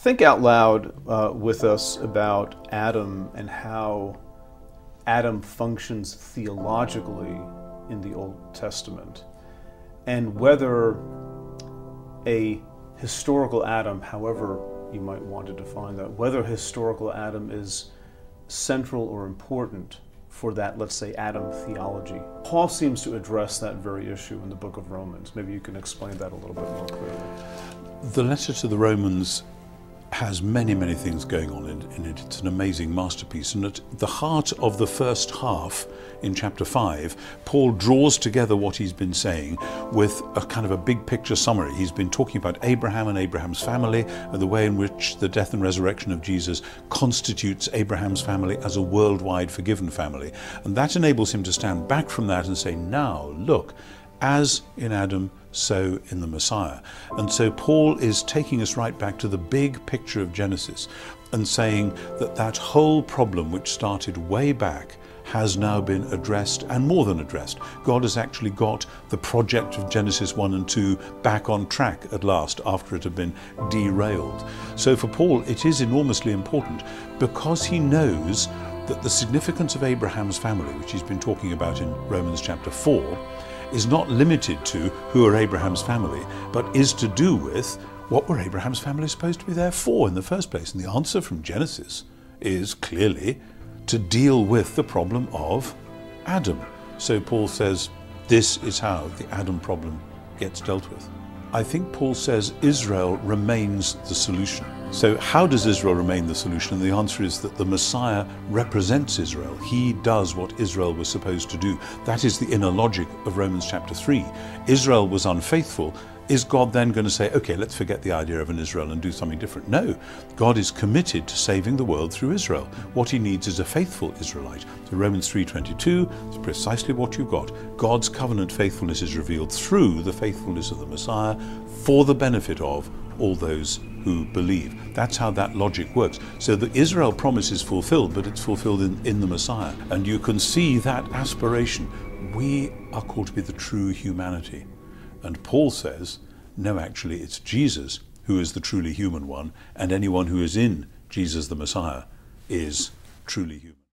think out loud with us about Adam and how Adam functions theologically in the Old Testament, and whether a historical Adam, however you might want to define that, whether historical Adam is central or important for that, let's say, Adam theology. Paul seems to address that very issue in the book of Romans. Maybe you can explain that a little bit more clearly. The letter to the Romans has many, many things going on in it. It's an amazing masterpiece. And at the heart of the first half, in chapter 5, Paul draws together what he's been saying with a kind of a big picture summary. He's been talking about Abraham and Abraham's family, and the way in which the death and resurrection of Jesus constitutes Abraham's family as a worldwide forgiven family. And that enables him to stand back from that and say, now look, as in Adam, so in the Messiah. And so Paul is taking us right back to the big picture of Genesis and saying that that whole problem, which started way back, has now been addressed, and more than addressed. God has actually got the project of Genesis 1 and 2 back on track at last, after it had been derailed. So for Paul, it is enormously important, because he knows that the significance of Abraham's family, which he's been talking about in Romans chapter 4, is not limited to who are Abraham's family, but is to do with what were Abraham's family supposed to be there for in the first place. And the answer from Genesis is clearly to deal with the problem of Adam. So Paul says this is how the Adam problem gets dealt with. I think Paul says Israel remains the solution. So how does Israel remain the solution? And the answer is that the Messiah represents Israel. He does what Israel was supposed to do. That is the inner logic of Romans chapter 3. Israel was unfaithful. Is God then going to say, okay, let's forget the idea of an Israel and do something different? No, God is committed to saving the world through Israel. What he needs is a faithful Israelite. So Romans 3:22 is precisely what you've got. God's covenant faithfulness is revealed through the faithfulness of the Messiah for the benefit of all those who believe. That's how that logic works. So the Israel promise is fulfilled, but it's fulfilled in the Messiah. And you can see that aspiration. We are called to be the true humanity. And Paul says, no, actually, it's Jesus who is the truly human one, and anyone who is in Jesus the Messiah is truly human.